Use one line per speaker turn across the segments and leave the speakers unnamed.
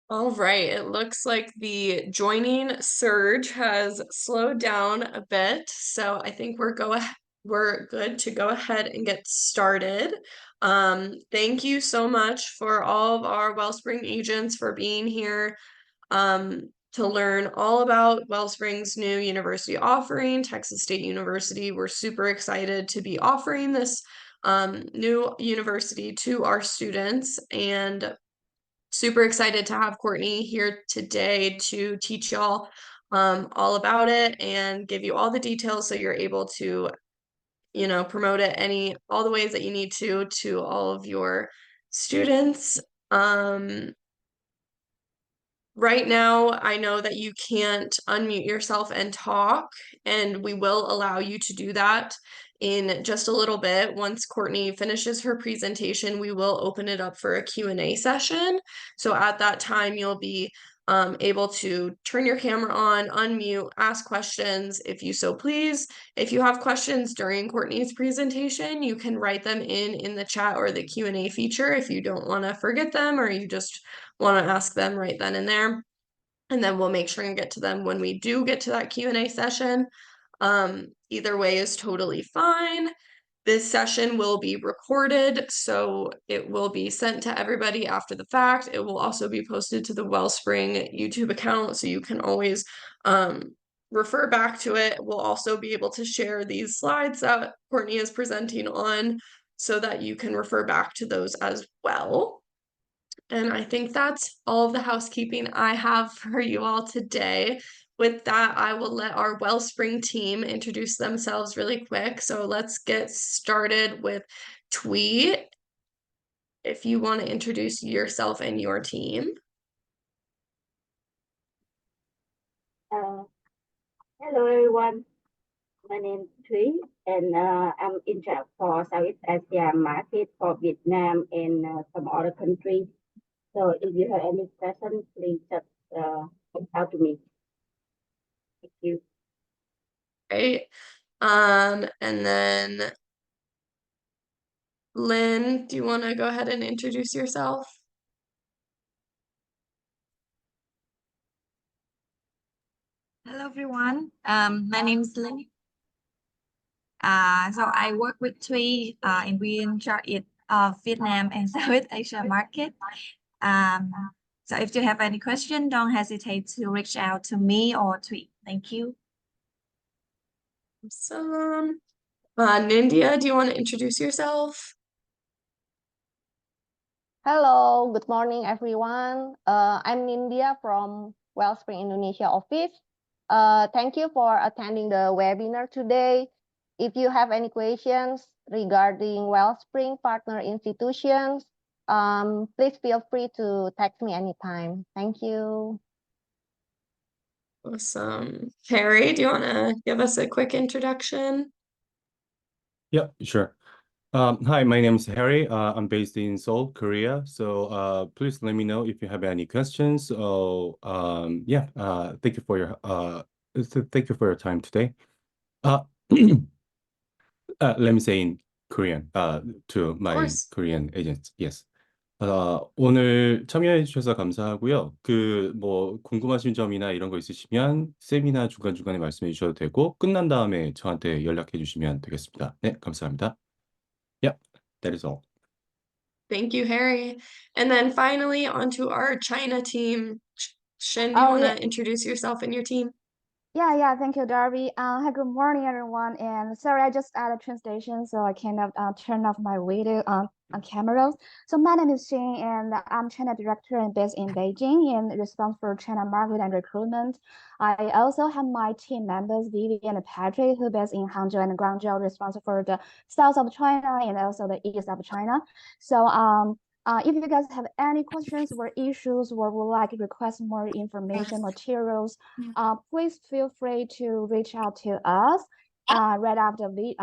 All right, it looks like the joining surge has slowed down a bit, so I think we're good to go ahead and get started. Thank you so much for all of our Wellspring agents for being here to learn all about Wellspring's new university offering, Texas State University. We're super excited to be offering this new university to our students and super excited to have Courtney here today to teach y'all all about it and give you all the details so you're able to, promote it all the ways that you need to all of your students. Right now, I know that you can't unmute yourself and talk, and we will allow you to do that in just a little bit. Once Courtney finishes her presentation, we will open it up for a Q&A session. So at that time, you'll be able to turn your camera on, unmute, ask questions if you so please. If you have questions during Courtney's presentation, you can write them in the chat or the Q&A feature if you don't want to forget them or you just want to ask them right then and there. And then we'll make sure and get to them when we do get to that Q&A session. Either way is totally fine. This session will be recorded, so it will be sent to everybody after the fact. It will also be posted to the Wellspring YouTube account, so you can always refer back to it. We'll also be able to share these slides that Courtney is presenting on so that you can refer back to those as well. And I think that's all of the housekeeping I have for you all today. With that, I will let our Wellspring team introduce themselves really quick. So let's get started with Twee. If you want to introduce yourself and your team.
Hello everyone, my name is Thúy and I'm in charge for Southeast Asia market for Vietnam and some other countries. So if you have any questions, please just reach out to me. Thank you.
Right. And then Lynn, do you want to go ahead and introduce yourself?
Hello everyone. My name is Lynn. So I work with Thuy and we in charge of Vietnam and Southeast Asia market. So if you have any question, don't hesitate to reach out to me or Thuy. Thank you.
Awesome. Nindya, do you want to introduce yourself?
Hello, good morning, everyone. I'm Nindya from Wellspring Indonesia office. Thank you for attending the webinar today. If you have any questions regarding Wellspring partner institutions, please feel free to text me anytime. Thank you.
Awesome. Harry, do you want to give us a quick introduction?
Yeah, sure. Hi, my name is Harry. I'm based in Seoul, Korea. So please let me know if you have any questions. So thank you for your time today. Let me say in Korean to my Korean agents. Yes. 오늘 참여해 주셔서 감사하고요. 뭐 궁금하신 점이나 이런 거 있으시면 세미나 중간중간에 말씀해 주셔도 되고 끝난 다음에 저한테 연락해 주시면 되겠습니다. 네, 감사합니다. Yep, that is all.
Thank you, Harry. And then finally, onto our China team. Shin, do you want to introduce yourself and your team?
Yeah, thank you, Darby. Hi, good morning, everyone. And sorry, I just added translation, so I cannot turn off my video on camera. So my name is Xin, and I'm China director and based in Beijing and responsible for China market and recruitment. I also have my team members, Vivian and Patrick, who based in Hangzhou and Guangzhou, responsible for the south of China and also the east of China. So if you guys have any questions or issues or would like to request more information, materials, please feel free to reach out to us right after the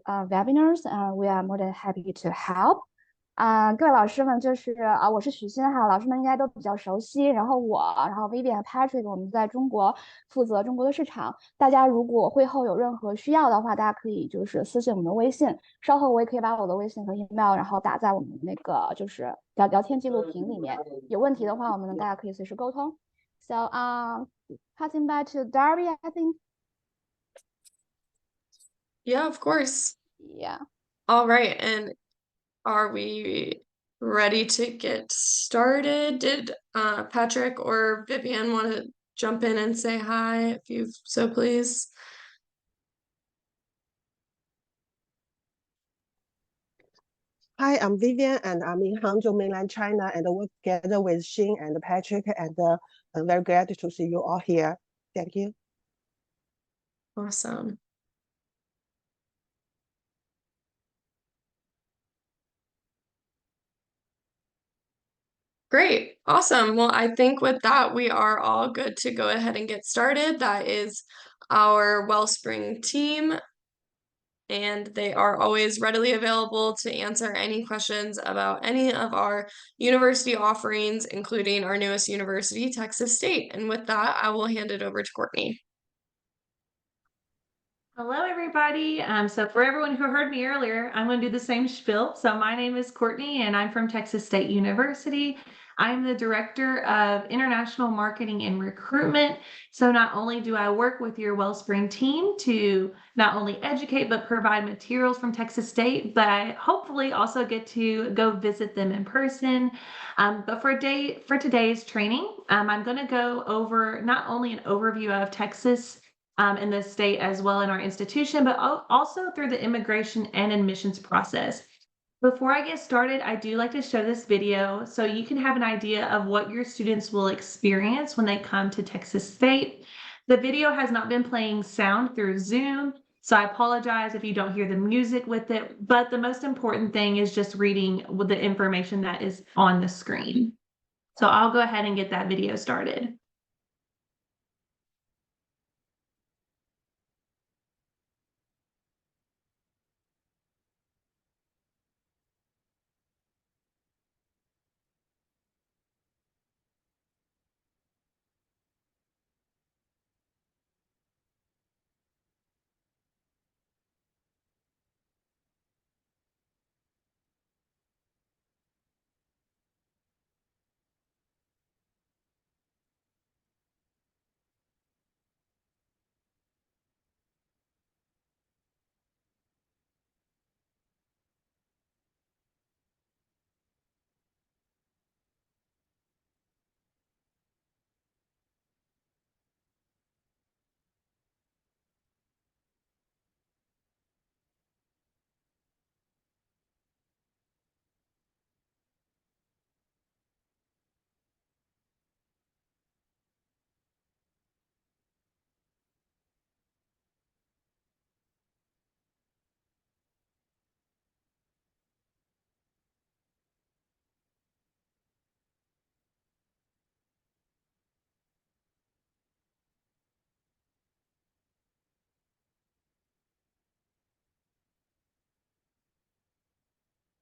webinars. We are more than happy to help. 各位老师们，我是许昕哈，老师们应该都比较熟悉。然后Vivian、Patrick，我们在中国负责中国的市场。大家如果会后有任何需要的话，大家可以私信我们的微信。稍后我也可以把我的微信和 email，然后打在我们那个聊天记录屏里面。有问题的话，大家可以随时沟通。So passing back to Darby, I think.
Yeah, of course.
Yeah.
All right, and are we ready to get started? Did Patrick or Vivian want to jump in and say hi, if you so please?
Hi, I'm Vivian, and I'm in Hangzhou, mainland China, and work together with Xin and Patrick, and I'm very glad to see you all here. Thank you.
Awesome. Great. Awesome. Well, I think with that, we are all good to go ahead and get started. That is our Wellspring team, and they are always readily available to answer any questions about any of our university offerings, including our newest university, Texas State. And with that, I will hand it over to Courtney.
Hello, everybody. So for everyone who heard me earlier, I'm going to do the same spiel. So my name is Courtney, and I'm from Texas State University. I'm the Director of International Marketing and Recruitment. So not only do I work with your Wellspring team to not only educate, but provide materials from Texas State, but I hopefully also get to go visit them in person. But for today's training, I'm going to go over not only an overview of Texas in the state as well in our institution, but also through the immigration and admissions process. Before I get started, I do like to show this video so you can have an idea of what your students will experience when they come to Texas State. The video has not been playing sound through Zoom, so I apologize if you don't hear the music with it, but the most important thing is just reading with the information that is on the screen. So I'll go ahead and get that video started.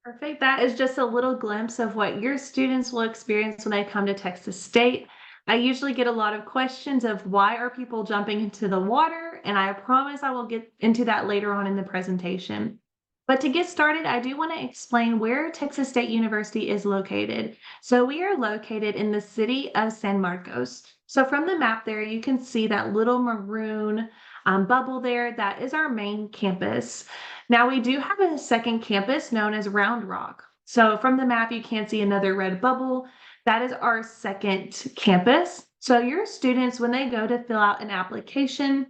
Perfect. That is just a little glimpse of what your students will experience when they come to Texas State. I usually get a lot of questions of why are people jumping into the water, and I promise I will get into that later on in the presentation. But to get started, I do want to explain where Texas State University is located. So we are located in the city of San Marcos. So from the map there, you can see that little maroon bubble there. That is our main campus. Now we do have a second campus known as Round Rock. So from the map, you can see another red bubble. That is our second campus. So your students, when they go to fill out an application,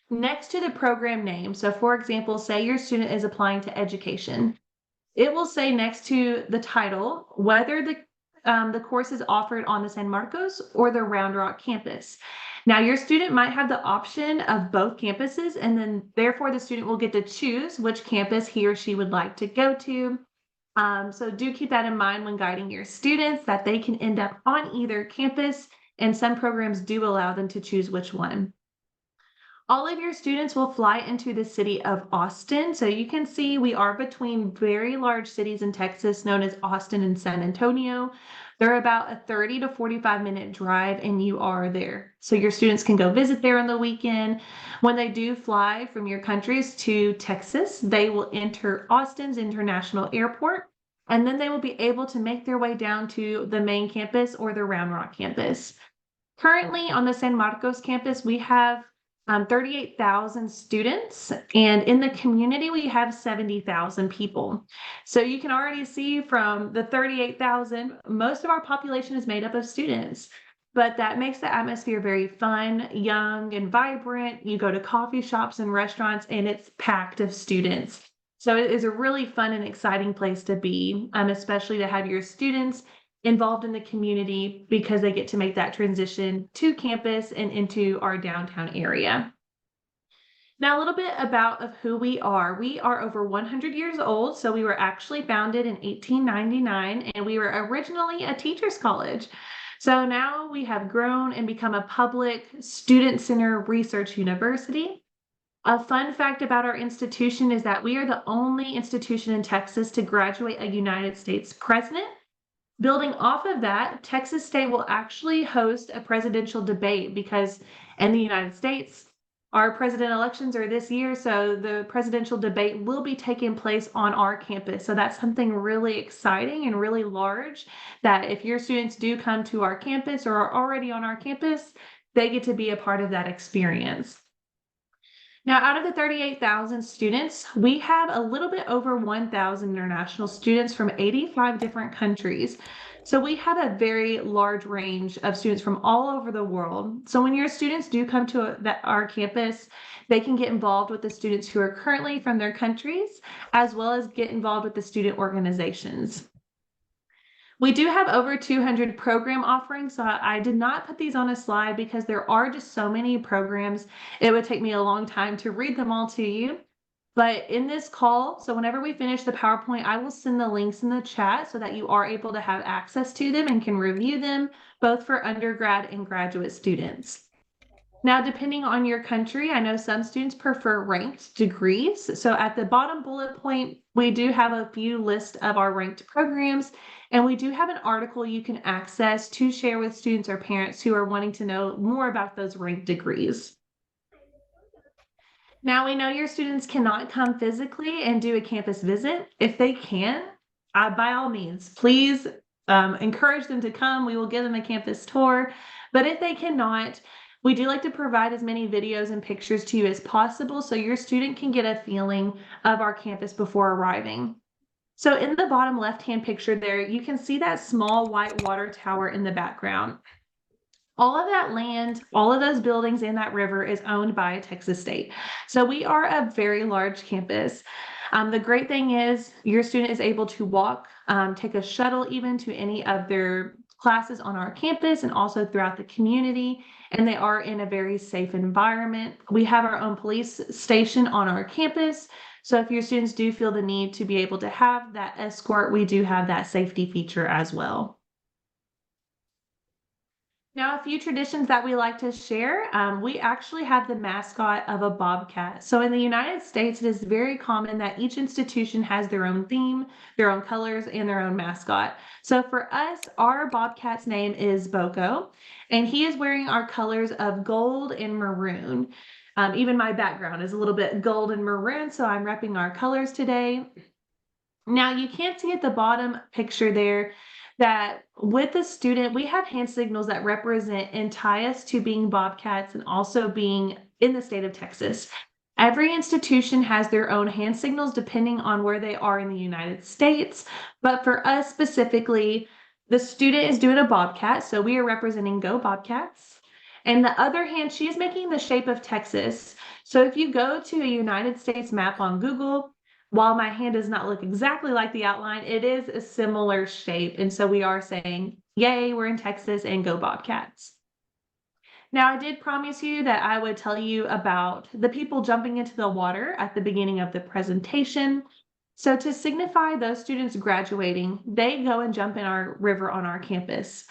next to the program name, so for example, say your student is applying to education, it will say next to the title whether the course is offered on the San Marcos or the Round Rock campus. Now, your student might have the option of both campuses, and then therefore the student will get to choose which campus he or she would like to go to. So do keep that in mind when guiding your students, that they can end up on either campus, and some programs do allow them to choose which one. All of your students will fly into the city of Austin. So you can see we are between very large cities in Texas known as Austin and San Antonio. They're about a 30 to 45-minute drive and you are there. So your students can go visit there on the weekend. When they do fly from your countries to Texas, they will enter Austin's International Airport and then they will be able to make their way down to the main campus or the Round Rock campus. Currently on the San Marcos campus, we have 38,000 students, and in the community, we have 70,000 people. So you can already see from the 38,000, most of our population is made up of students. But that makes the atmosphere very fun, young, and vibrant. You go to coffee shops and restaurants, and it's packed of students. So it is a really fun and exciting place to be, especially to have your students involved in the community because they get to make that transition to campus and into our downtown area. Now, a little bit about of who we are. We are over 100 years old, so we were actually founded in 1899, and we were originally a teachers' college. So now we have grown and become a public student center research university. A fun fact about our institution is that we are the only institution in Texas to graduate a United States president. Building off of that, Texas State will actually host a presidential debate because in the United States, our president elections are this year, so the presidential debate will be taking place on our campus. So that's something really exciting and really large that if your students do come to our campus or are already on our campus, they get to be a part of that experience. Now, out of the 38,000 students, we have a little bit over 1,000 international students from 85 different countries. So we have a very large range of students from all over the world. So when your students do come to our campus, they can get involved with the students who are currently from their countries, as well as get involved with the student organizations. We do have over 200 program offerings, so I did not put these on a slide because there are just so many programs. It would take me a long time to read them all to you. But in this call, so whenever we finish the PowerPoint, I will send the links in the chat so that you are able to have access to them and can review them, both for undergrad and graduate students. Now, depending on your country, I know some students prefer ranked degrees. So at the bottom bullet point, we do have a few lists of our ranked programs, and we do have an article you can access to share with students or parents who are wanting to know more about those ranked degrees. Now, we know your students cannot come physically and do a campus visit. If they can, by all means, please encourage them to come. We will give them a campus tour. But if they cannot, we do like to provide as many videos and pictures to you as possible so your student can get a feeling of our campus before arriving. So in the bottom left-hand picture there, you can see that small white water tower in the background. All of that land, all of those buildings in that river is owned by Texas State. So we are a very large campus. The great thing is your student is able to walk, take a shuttle even to any of their classes on our campus and also throughout the community, and they are in a very safe environment. We have our own police station on our campus. So if your students do feel the need to be able to have that escort, we do have that safety feature as well. Now, a few traditions that we like to share. We actually have the mascot of a bobcat. So in the United States, it is very common that each institution has their own theme, their own colors, and their own mascot. So for us, our bobcat's name is Boko, and he is wearing our colors of gold and maroon. Even my background is a little bit gold and maroon, so I'm repping our colors today. Now, you can't see at the bottom picture there that with the student, we have hand signals that represent and tie us to being Bobcats and also being in the state of Texas. Every institution has their own hand signals depending on where they are in the United States. But for us specifically, the student is doing a Bobcat, so we are representing Go Bobcats. And the other hand, she is making the shape of Texas. So if you go to a United States map on Google, while my hand does not look exactly like the outline, it is a similar shape. And so we are saying, yay, we're in Texas and go Bobcats. Now, I did promise you that I would tell you about the people jumping into the water at the beginning of the presentation. So to signify those students graduating, they go and jump in our river on our campus.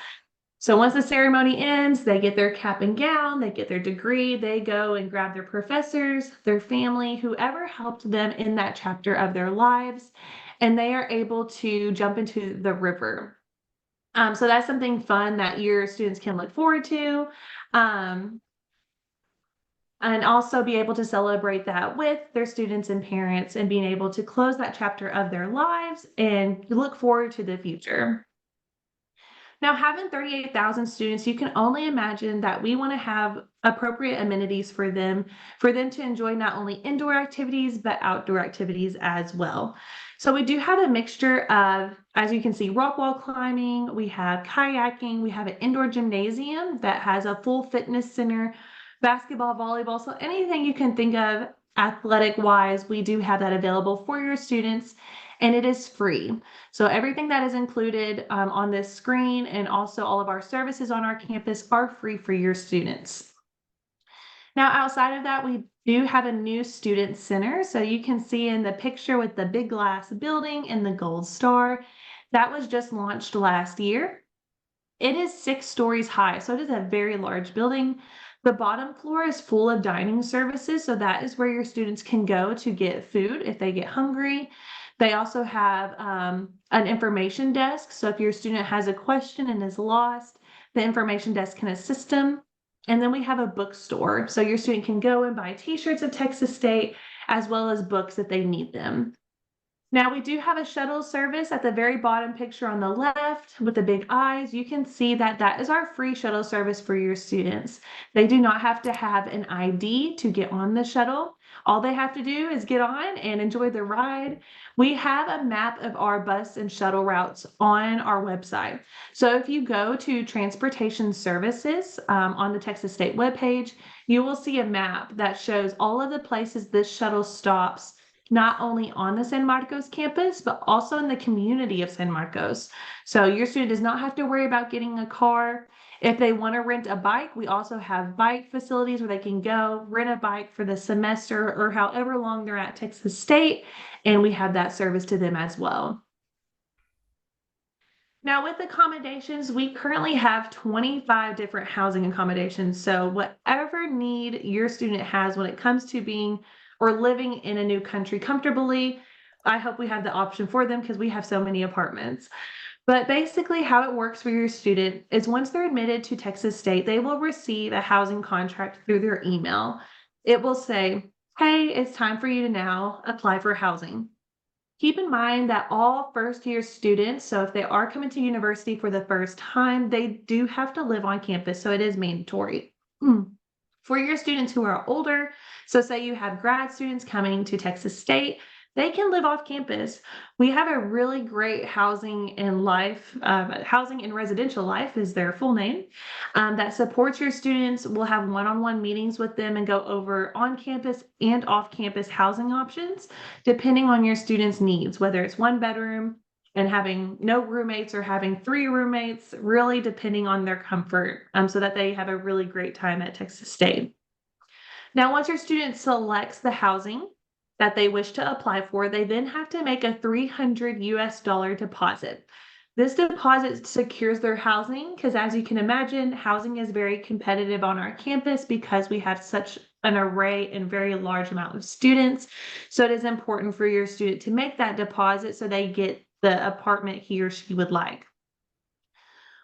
So once the ceremony ends, they get their cap and gown, they get their degree, they go and grab their professors, their family, whoever helped them in that chapter of their lives, and they are able to jump into the river. So that's something fun that your students can look forward to. And also be able to celebrate that with their students and parents and being able to close that chapter of their lives and look forward to the future. Now, having 38,000 students, you can only imagine that we want to have appropriate amenities for them to enjoy not only indoor activities, but outdoor activities as well. So we do have a mixture of, as you can see, rock wall climbing, we have kayaking, we have an indoor gymnasium that has a full fitness center, basketball, volleyball, so anything you can think of athletic wise, we do have that available for your students, and it is free. So everything that is included on this screen and also all of our services on our campus are free for your students. Now, outside of that, we do have a new student center. So you can see in the picture with the big glass building and the gold star, that was just launched last year. It is 6 stories high, so it is a very large building. The bottom floor is full of dining services, so that is where your students can go to get food if they get hungry. They also have an information desk, so if your student has a question and is lost, the information desk can assist them. And then we have a bookstore, so your student can go and buy t-shirts of Texas State as well as books if they need them. Now we do have a shuttle service at the very bottom picture on the left with the big eyes. You can see that that is our free shuttle service for your students. They do not have to have an ID to get on the shuttle. All they have to do is get on and enjoy the ride. We have a map of our bus and shuttle routes on our website. So if you go to transportation services on the Texas State webpage, you will see a map that shows all of the places this shuttle stops, not only on the San Marcos campus, but also in the community of San Marcos. So your student does not have to worry about getting a car. If they want to rent a bike, we also have bike facilities where they can go rent a bike for the semester or however long they're at Texas State, and we have that service to them as well. Now with accommodations, we currently have 25 different housing accommodations. So whatever need your student has when it comes to being or living in a new country comfortably, I hope we have the option for them because we have so many apartments. But basically how it works for your student is once they're admitted to Texas State, they will receive a housing contract through their email. It will say, hey, it's time for you to now apply for housing. Keep in mind that all first-year students, so if they are coming to university for the first time, they do have to live on campus, so it is mandatory. For your students who are older, so say you have grad students coming to Texas State, they can live off campus. We have a really great housing and residential life is their full name, that supports your students. We'll have one-on-one meetings with them and go over on-campus and off-campus housing options, depending on your students' needs, whether it's 1 bedroom and having no roommates or having 3 roommates, really depending on their comfort, so that they have a really great time at Texas State. Now, once your student selects the housing that they wish to apply for, they then have to make a $300 deposit. This deposit secures their housing because, as you can imagine, housing is very competitive on our campus because we have such an array and very large amount of students. So it is important for your student to make that deposit so they get the apartment he or she would like.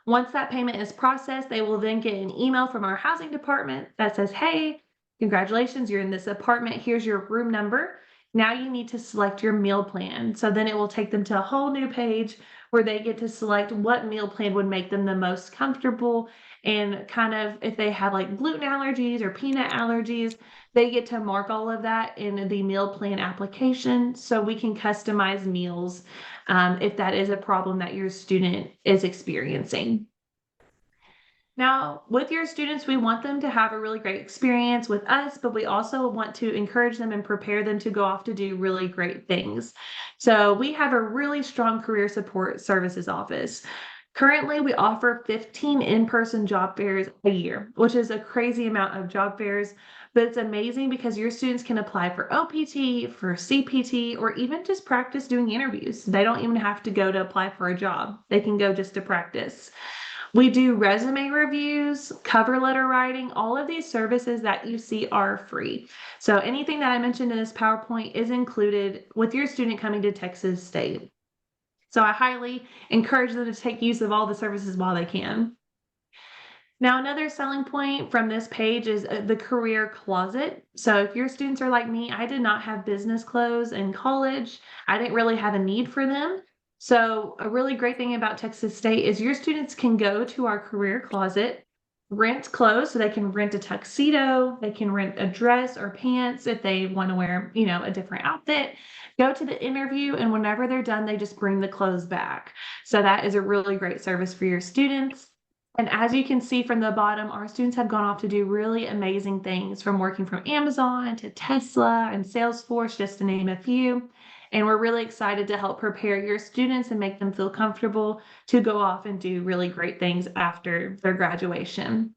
Once that payment is processed, they will then get an email from our housing department that says, hey, congratulations, you're in this apartment. Here's your room number. Now you need to select your meal plan. So then it will take them to a whole new page where they get to select what meal plan would make them the most comfortable, and kind of if they have like gluten allergies or peanut allergies, they get to mark all of that in the meal plan application so we can customize meals if that is a problem that your student is experiencing. Now, with your students, we want them to have a really great experience with us, but we also want to encourage them and prepare them to go off to do really great things. So we have a really strong career support services office. Currently, we offer 15 in-person job fairs a year, which is a crazy amount of job fairs, but it's amazing because your students can apply for OPT, for CPT, or even just practice doing interviews. They don't even have to go to apply for a job. They can go just to practice. We do resume reviews, cover letter writing. All of these services that you see are free. So anything that I mentioned in this PowerPoint is included with your student coming to Texas State. So I highly encourage them to take use of all the services while they can. Now, another selling point from this page is the career closet. So if your students are like me, I did not have business clothes in college. I didn't really have a need for them. So a really great thing about Texas State is your students can go to our career closet, rent clothes, so they can rent a tuxedo, they can rent a dress or pants if they want to wear, a different outfit, go to the interview, and whenever they're done, they just bring the clothes back. So that is a really great service for your students. And as you can see from the bottom, our students have gone off to do really amazing things, from working from Amazon to Tesla and Salesforce, just to name a few. And we're really excited to help prepare your students and make them feel comfortable to go off and do really great things after their graduation.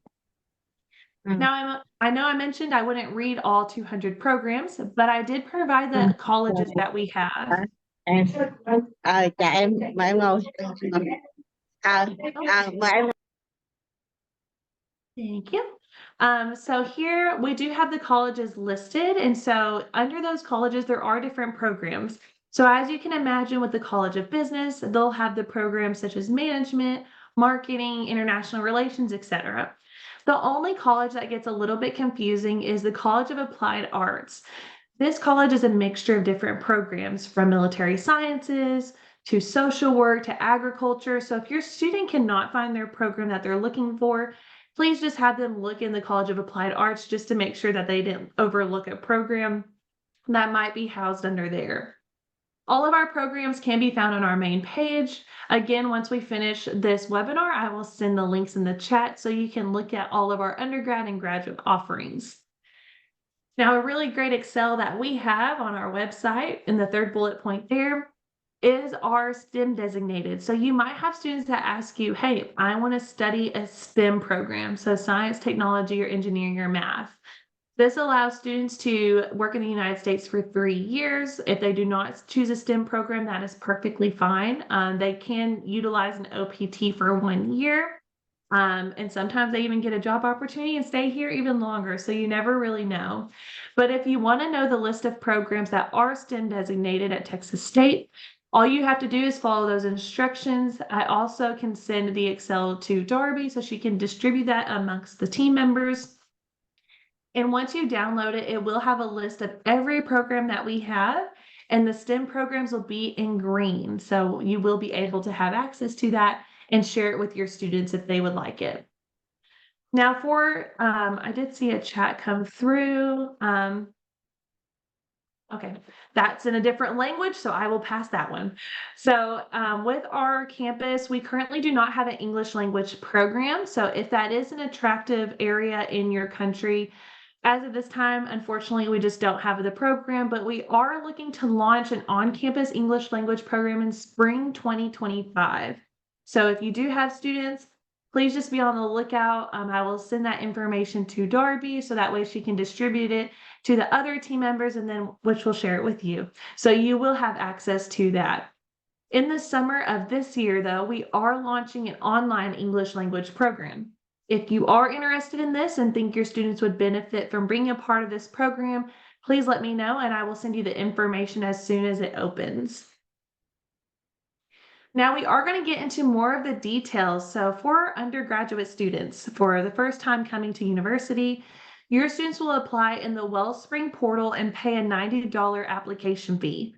Now, I know I mentioned I wouldn't read all 200 programs, but I did provide the colleges that we have.
Dạ em mời em ngồi. Mời em.
Thank you. So here we do have the colleges listed. And so under those colleges, there are different programs. So as you can imagine with the College of Business, they'll have the programs such as management, marketing, international relations, etc. The only college that gets a little bit confusing is the College of Applied Arts. This college is a mixture of different programs, from military sciences to social work to agriculture. So if your student cannot find their program that they're looking for, please just have them look in the College of Applied Arts just to make sure that they didn't overlook a program that might be housed under there. All of our programs can be found on our main page. Again, once we finish this webinar, I will send the links in the chat so you can look at all of our undergrad and graduate offerings. Now, a really great Excel that we have on our website in the third bullet point there is our STEM designated. So you might have students that ask you, hey, I want to study a STEM program, so science, technology, or engineering, or math. This allows students to work in the United States for 3 years. If they do not choose a STEM program, that is perfectly fine. They can utilize an OPT for 1 year. And sometimes they even get a job opportunity and stay here even longer. So you never really know. But if you want to know the list of programs that are STEM designated at Texas State, all you have to do is follow those instructions. I also can send the Excel to Darby so she can distribute that amongst the team members. And once you download it, it will have a list of every program that we have, and the STEM programs will be in green. So you will be able to have access to that and share it with your students if they would like it. Now I did see a chat come through. Okay, that's in a different language, so I will pass that one. So with our campus, we currently do not have an English language program. So if that is an attractive area in your country, as of this time, unfortunately, we just don't have the program, but we are looking to launch an on-campus English language program in spring 2025. So if you do have students, please just be on the lookout. I will send that information to Darby so that way she can distribute it to the other team members, and then which will share it with you. So you will have access to that. In the summer of this year, though, we are launching an online English language program. If you are interested in this and think your students would benefit from being a part of this program, please let me know and I will send you the information as soon as it opens. Now we are going to get into more of the details. So for undergraduate students, for the first time coming to university, your students will apply in the Wellspring portal and pay a $90 application fee.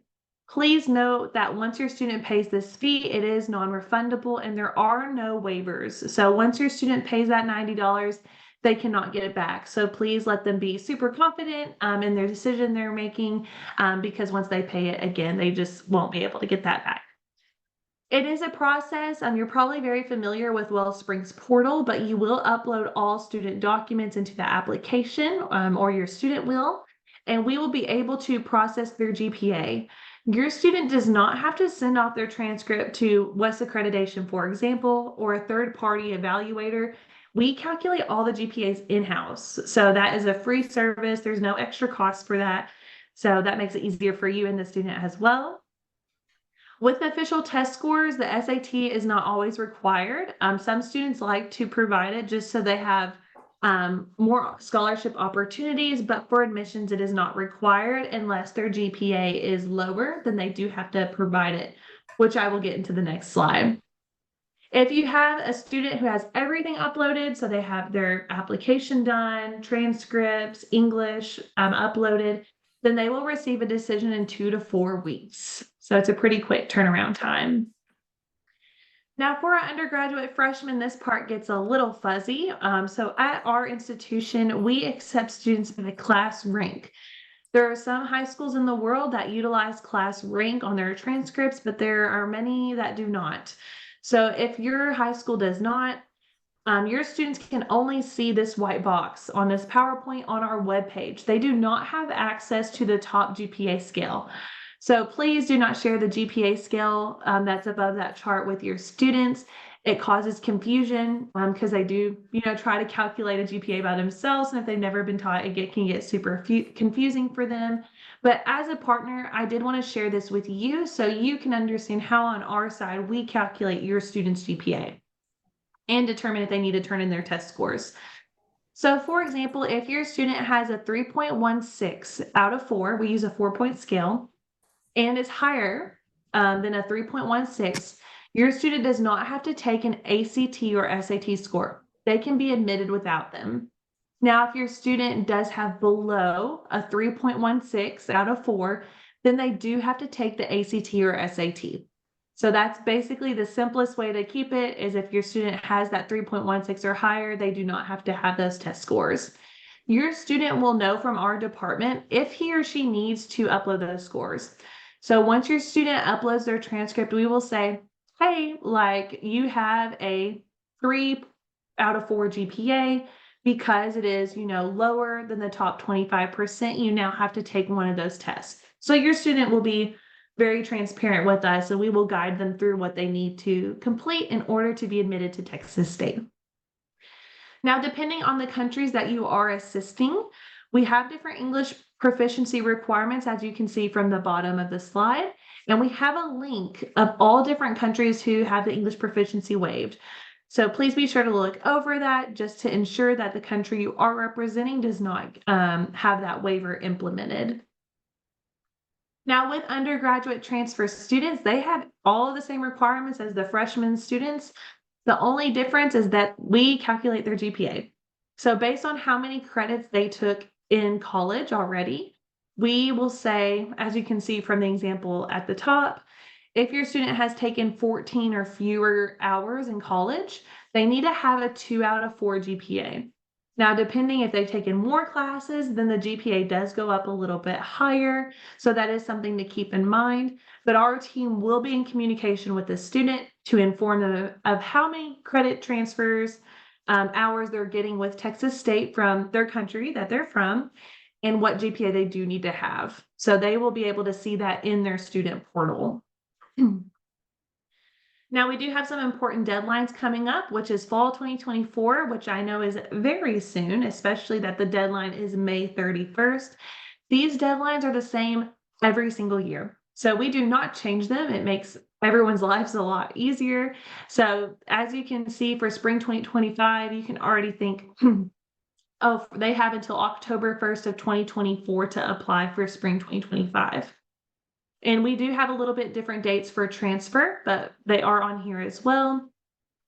Please note that once your student pays this fee, it is non-refundable and there are no waivers. So once your student pays that $90, they cannot get it back. So please let them be super confident in their decision they're making, because once they pay it again, they just won't be able to get that back. It is a process. You're probably very familiar with Wellspring's portal, but you will upload all student documents into the application, or your student will, and we will be able to process their GPA. Your student does not have to send off their transcript to West Accreditation, for example, or a third-party evaluator. We calculate all the GPAs in-house. So that is a free service. There's no extra cost for that. So that makes it easier for you and the student as well. With official test scores, the SAT is not always required. Some students like to provide it just so they have more scholarship opportunities, but for admissions, it is not required unless their GPA is lower, then they do have to provide it, which I will get into the next slide. If you have a student who has everything uploaded, so they have their application done, transcripts, English uploaded, then they will receive a decision in 2 to 4 weeks. So it's a pretty quick turnaround time. Now for our undergraduate freshmen, this part gets a little fuzzy. So at our institution, we accept students by class rank. There are some high schools in the world that utilize class rank on their transcripts, but there are many that do not. So if your high school does not, your students can only see this white box on this PowerPoint on our webpage. They do not have access to the top GPA scale. So please do not share the GPA scale that's above that chart with your students. It causes confusion because they do, try to calculate a GPA by themselves. And if they've never been taught, it can get super confusing for them. But as a partner, I did want to share this with you so you can understand how on our side we calculate your students' GPA and determine if they need to turn in their test scores. So for example, if your student has a 3.16 out of 4, we use a 4-point scale, and is higher than a 3.16, your student does not have to take an ACT or SAT score. They can be admitted without them. Now, if your student does have below a 3.16 out of 4, then they do have to take the ACT or SAT. So that's basically the simplest way to keep it, is if your student has that 3.16 or higher, they do not have to have those test scores. Your student will know from our department if he or she needs to upload those scores. So once your student uploads their transcript, we will say, hey, like you have a 3 out of 4 GPA because it is, lower than the top 25%, you now have to take one of those tests. So your student will be very transparent with us, and we will guide them through what they need to complete in order to be admitted to Texas State. Now, depending on the countries that you are assisting, we have different English proficiency requirements, as you can see from the bottom of the slide. And we have a link of all different countries who have the English proficiency waived. So please be sure to look over that just to ensure that the country you are representing does not have that waiver implemented. Now with undergraduate transfer students, they have all of the same requirements as the freshman students. The only difference is that we calculate their GPA. So based on how many credits they took in college already, we will say, as you can see from the example at the top, if your student has taken 14 or fewer hours in college, they need to have a 2 out of 4 GPA. Now, depending if they've taken more classes, then the GPA does go up a little bit higher. So that is something to keep in mind. But our team will be in communication with the student to inform them of how many credit transfers, hours they're getting with Texas State from their country that they're from, and what GPA they do need to have. So they will be able to see that in their student portal. Now, we do have some important deadlines coming up, which is fall 2024, which I know is very soon, especially that the deadline is May 31st. These deadlines are the same every single year. So we do not change them. It makes everyone's lives a lot easier. So as you can see for spring 2025, you can already think, oh, they have until October 1st of 2024 to apply for spring 2025. And we do have a little bit different dates for transfer, but they are on here as well.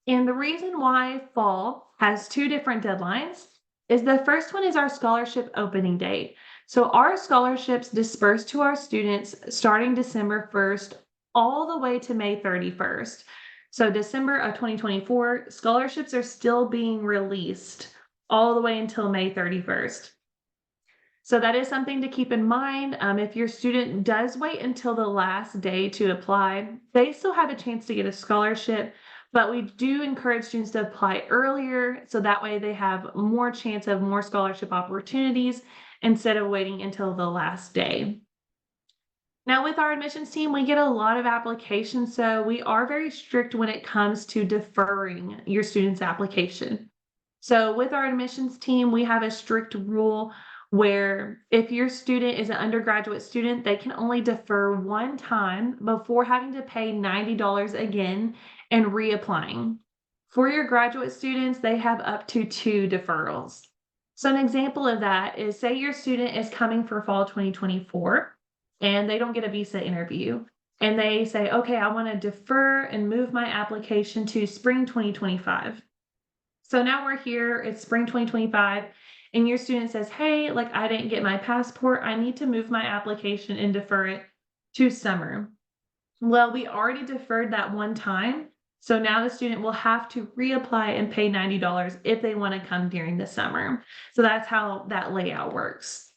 And the reason why fall has 2 different deadlines is the first one is our scholarship opening date. So our scholarships disperse to our students starting December 1st all the way to May 31st. So December of 2024, scholarships are still being released all the way until May 31st. So that is something to keep in mind. If your student does wait until the last day to apply, they still have a chance to get a scholarship, but we do encourage students to apply earlier so that way they have more chance of more scholarship opportunities instead of waiting until the last day. Now with our admissions team, we get a lot of applications, so we are very strict when it comes to deferring your student's application. So with our admissions team, we have a strict rule where if your student is an undergraduate student, they can only defer one time before having to pay $90 again and reapplying. For your graduate students, they have up to 2 deferrals. So an example of that is, say your student is coming for fall 2024 and they don't get a visa interview and they say, okay, I want to defer and move my application to spring 2025. So now we're here, it's spring 2025, and your student says, hey, like I didn't get my passport, I need to move my application and defer it to summer. Well, we already deferred that one time, so now the student will have to reapply and pay $90 if they want to come during the summer. So that's how that layout works.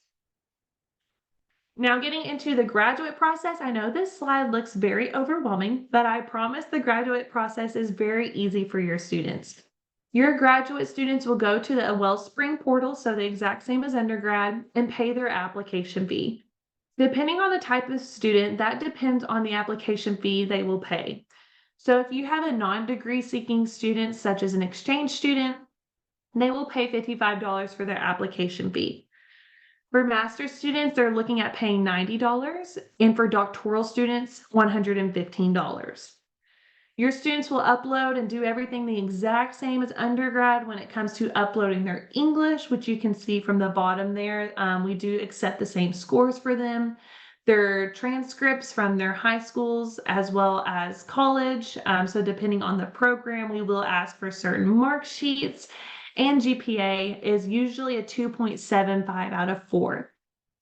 Now, getting into the graduate process, I know this slide looks very overwhelming, but I promise the graduate process is very easy for your students. Your graduate students will go to the Wellspring portal, so the exact same as undergrad, and pay their application fee. Depending on the type of student, that depends on the application fee they will pay. So if you have a non-degree seeking student, such as an exchange student, they will pay $55 for their application fee. For master's students, they're looking at paying $90, and for doctoral students, $115. Your students will upload and do everything the exact same as undergrad when it comes to uploading their English, which you can see from the bottom there. We do accept the same scores for them. Their transcripts from their high schools as well as college. So depending on the program, we will ask for certain mark sheets, and GPA is usually a 2.75 out of 4.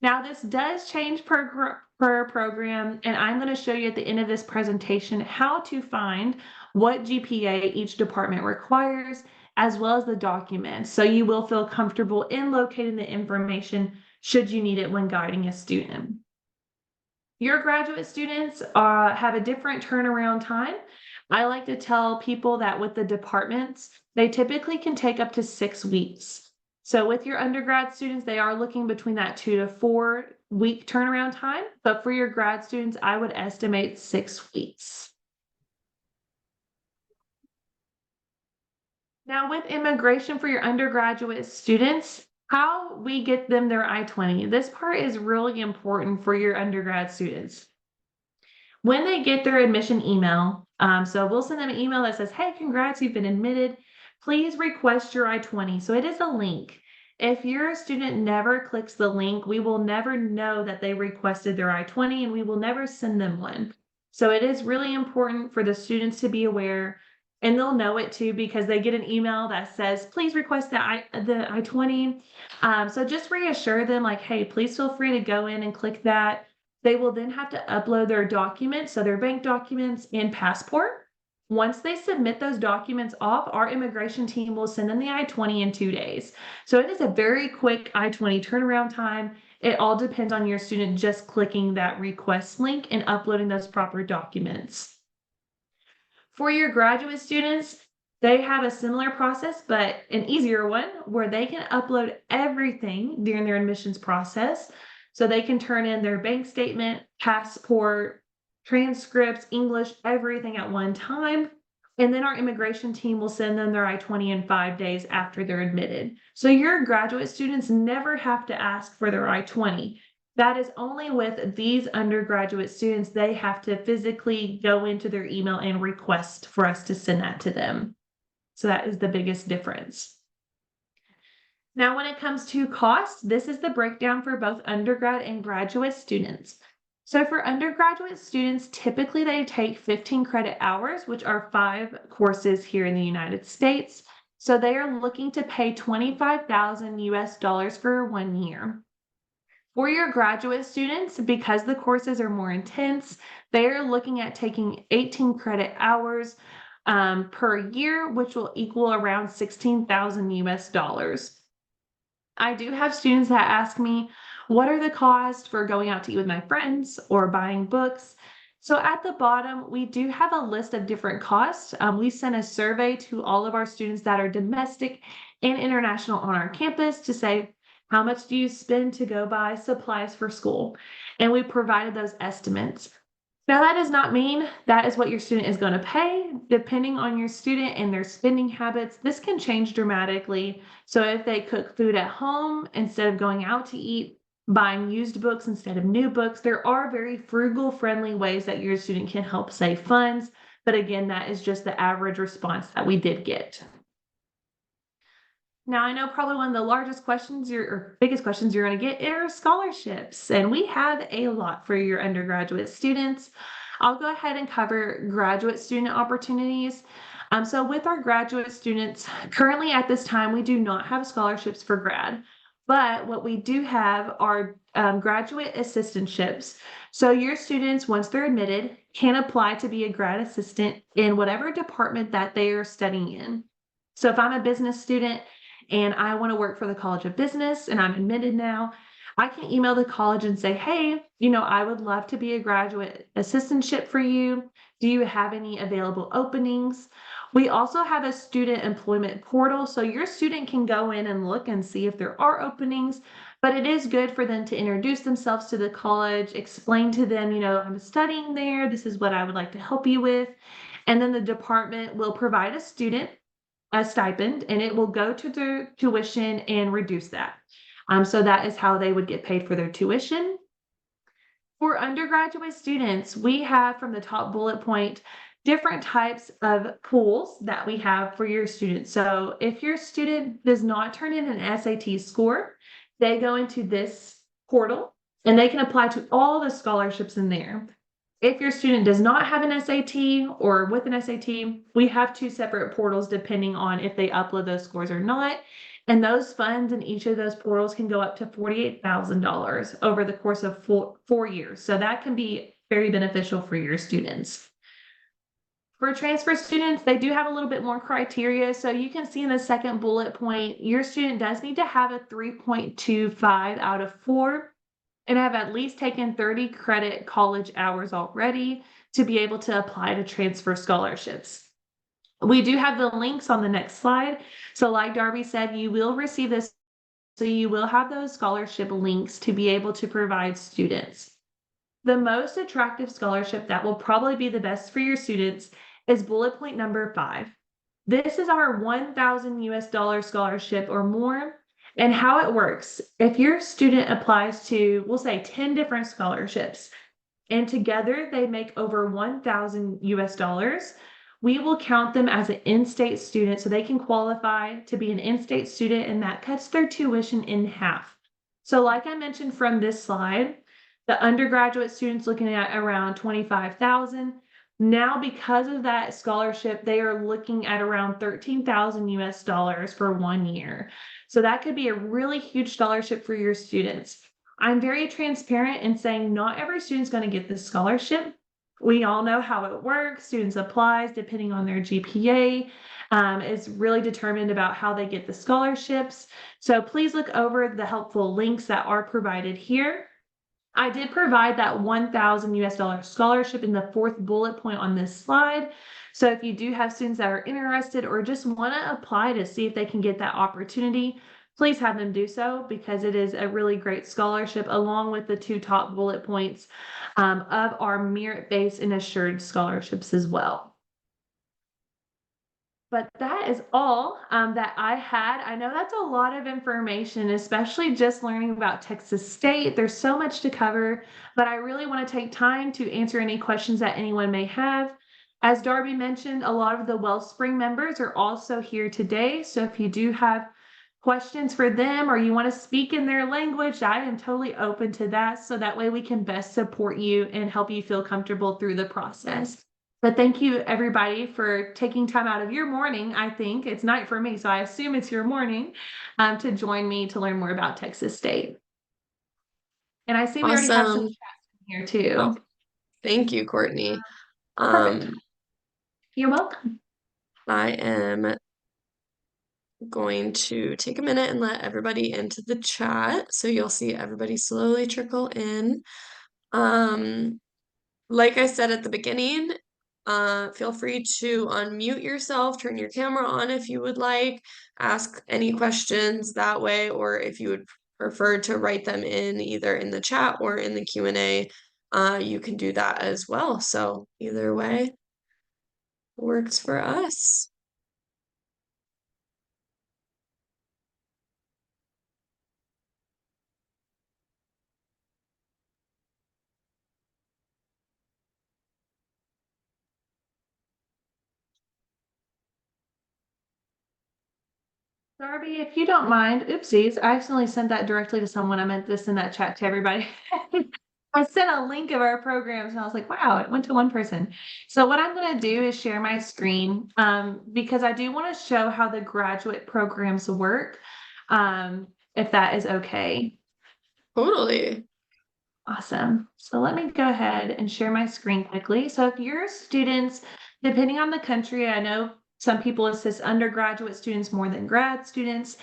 Now this does change per program, and I'm going to show you at the end of this presentation how to find what GPA each department requires, as well as the documents, so you will feel comfortable in locating the information should you need it when guiding a student. Your graduate students have a different turnaround time. I like to tell people that with the departments, they typically can take up to 6 weeks. So with your undergrad students, they are looking between that 2 to 4 week turnaround time. But for your grad students, I would estimate 6 weeks. Now with immigration for your undergraduate students, how we get them their I-20. This part is really important for your undergrad students. When they get their admission email, so we'll send them an email that says, hey, congrats, you've been admitted. Please request your I-20. So it is a link. If your student never clicks the link, we will never know that they requested their I-20 and we will never send them one. So it is really important for the students to be aware, and they'll know it too because they get an email that says, please request the I-20. So just reassure them like, hey, please feel free to go in and click that. They will then have to upload their documents, so their bank documents and passport. Once they submit those documents off, our immigration team will send them the I-20 in 2 days. So it is a very quick I-20 turnaround time. It all depends on your student just clicking that request link and uploading those proper documents. For your graduate students, they have a similar process, but an easier one where they can upload everything during their admissions process. So they can turn in their bank statement, passport, transcripts, English, everything at one time. And then our immigration team will send them their I-20 in 5 days after they're admitted. So your graduate students never have to ask for their I-20. That is only with these undergraduate students. They have to physically go into their email and request for us to send that to them. So that is the biggest difference. Now, when it comes to cost, this is the breakdown for both undergrad and graduate students. So for undergraduate students, typically they take 15 credit hours, which are 5 courses here in the United States. So they are looking to pay $25,000 US for 1 year. For your graduate students, because the courses are more intense, they are looking at taking 18 credit hours per year, which will equal around $16,000 US. I do have students that ask me, what are the costs for going out to eat with my friends or buying books? So at the bottom, we do have a list of different costs. We sent a survey to all of our students that are domestic and international on our campus to say, how much do you spend to go buy supplies for school? And we provided those estimates. Now, that does not mean that is what your student is going to pay. Depending on your student and their spending habits, this can change dramatically. So if they cook food at home instead of going out to eat, buying used books instead of new books, there are very frugal, friendly ways that your student can help save funds. But again, that is just the average response that we did get. Now, I know probably one of the largest questions or biggest questions you're going to get are scholarships, and we have a lot for your undergraduate students. I'll go ahead and cover graduate student opportunities. So with our graduate students, currently at this time, we do not have scholarships for grad, but what we do have are graduate assistantships. So your students, once they're admitted, can apply to be a grad assistant in whatever department that they are studying in. So if I'm a business student, and I want to work for the College of Business and I'm admitted now, I can email the college and say, hey, I would love to be a graduate assistantship for you. Do you have any available openings? We also have a student employment portal, so your student can go in and look and see if there are openings, but it is good for them to introduce themselves to the college, explain to them, I'm studying there, this is what I would like to help you with. And then the department will provide a student a stipend, and it will go to their tuition and reduce that. So that is how they would get paid for their tuition. For undergraduate students, we have from the top bullet point different types of pools that we have for your students. So if your student does not turn in an SAT score, they go into this portal and they can apply to all the scholarships in there. If your student does not have an SAT or with an SAT, we have two separate portals depending on if they upload those scores or not. And those funds in each of those portals can go up to $48,000 over the course of 4 years. So that can be very beneficial for your students. For transfer students, they do have a little bit more criteria. So you can see in the second bullet point, your student does need to have a 3.25 out of 4 and have at least taken 30 credit college hours already to be able to apply to transfer scholarships. We do have the links on the next slide. So like Darby said, you will receive this. So you will have those scholarship links to be able to provide students. The most attractive scholarship that will probably be the best for your students is bullet point number 5. This is our $1,000 scholarship or more. And how it works, if your student applies to, we'll say 10 different scholarships, and together they make over $1,000, we will count them as an in-state student so they can qualify to be an in-state student, and that cuts their tuition in half. So like I mentioned from this slide, the undergraduate students looking at around $25,000. Now, because of that scholarship, they are looking at around $13,000 for 1 year. So that could be a really huge scholarship for your students. I'm very transparent in saying not every student's going to get this scholarship. We all know how it works. Students applies depending on their GPA. It's really determined about how they get the scholarships. So please look over the helpful links that are provided here. I did provide that $1,000 scholarship in the 4th bullet point on this slide. So if you do have students that are interested or just want to apply to see if they can get that opportunity, please have them do so, because it is a really great scholarship along with the 2 top bullet points of our merit-based and assured scholarships as well. But that is all that I had. I know that's a lot of information, especially just learning about Texas State. There's so much to cover, but I really want to take time to answer any questions that anyone may have. As Darby mentioned, a lot of the Wellspring members are also here today. So if you do have questions for them or you want to speak in their language, I am totally open to that. So that way we can best support you and help you feel comfortable through the process. But thank you, everybody, for taking time out of your morning. I think it's night for me, so I assume it's your morning, to join me to learn more about Texas State. And I see we already have some
Awesome.
chats in here too.
Oh, thank you, Courtney.
Perfect. You're welcome.
I am going to take a minute and let everybody into the chat, so you'll see everybody slowly trickle in. Like I said at the beginning, feel free to unmute yourself, turn your camera on if you would like, ask any questions that way, or if you would prefer to write them in either in the chat or in the Q&A, you can do that as well. So either way works for us.
Darby, if you don't mind, oopsies, I accidentally sent that directly to someone. I meant to send that chat to everybody. I sent a link of our programs and I was like, wow, it went to one person. So what I'm going to do is share my screen because I do want to show how the graduate programs work, if that is okay.
Totally.
Awesome. So let me go ahead and share my screen quickly. So if your students, depending on the country, I know some people assist undergraduate students more than grad students.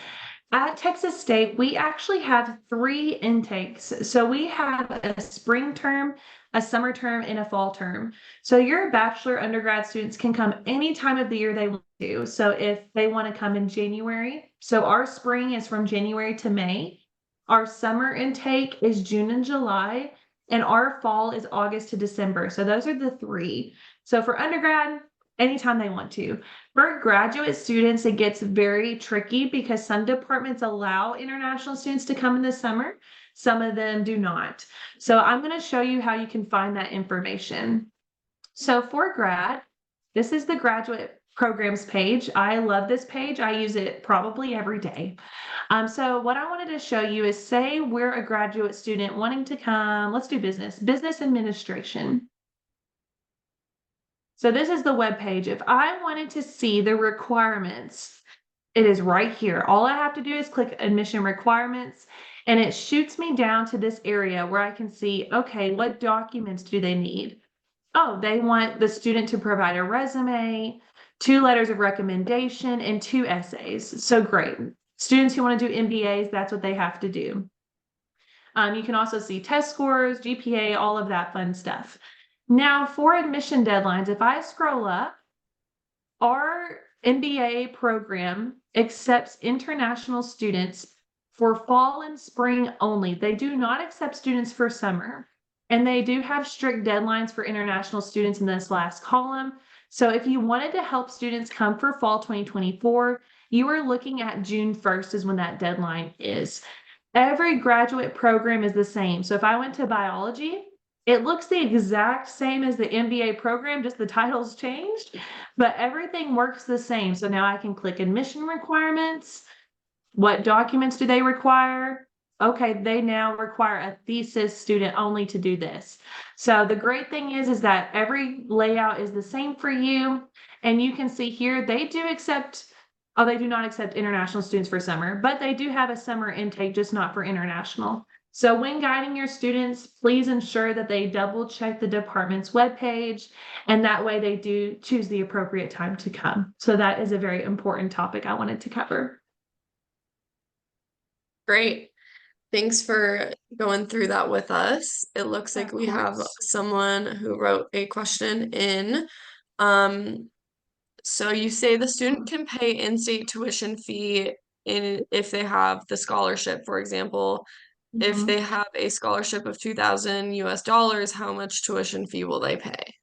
At Texas State, we actually have 3 intakes. So we have a spring term, a summer term, and a fall term. So your bachelor undergrad students can come any time of the year they want to. So if they want to come in January, so our spring is from January to May. Our summer intake is June and July, and our fall is August to December. So those are the 3. So for undergrad, anytime they want to. For graduate students, it gets very tricky because some departments allow international students to come in the summer. Some of them do not. So I'm going to show you how you can find that information. So for grad, this is the graduate programs page. I love this page. I use it probably every day. So what I wanted to show you is, say we're a graduate student wanting to come, let's do business administration. So this is the web page. If I wanted to see the requirements, it is right here. All I have to do is click admission requirements, and it shoots me down to this area where I can see, okay, what documents do they need? Oh, they want the student to provide a resume, 2 letters of recommendation, and 2 essays. So great. Students who want to do MBAs, that's what they have to do. You can also see test scores, GPA, all of that fun stuff. Now for admission deadlines, if I scroll up, our MBA program accepts international students for fall and spring only. They do not accept students for summer. And they do have strict deadlines for international students in this last column. So if you wanted to help students come for fall 2024, you are looking at June 1st is when that deadline is. Every graduate program is the same. So if I went to biology, it looks the exact same as the MBA program, just the titles changed, but everything works the same. So now I can click admission requirements. What documents do they require? Okay, they now require a thesis student only to do this. So the great thing is that every layout is the same for you. And you can see here, they do not accept international students for summer, but they do have a summer intake, just not for international. So when guiding your students, please ensure that they double check the department's webpage, and that way they do choose the appropriate time to come. So that is a very important topic I wanted to cover.
Great. Thanks for going through that with us. It looks like we have someone who wrote a question in. So you say the student can pay in-state tuition fee if they have the scholarship, for example. If they have a scholarship of $2,000 US, how much tuition fee will they pay?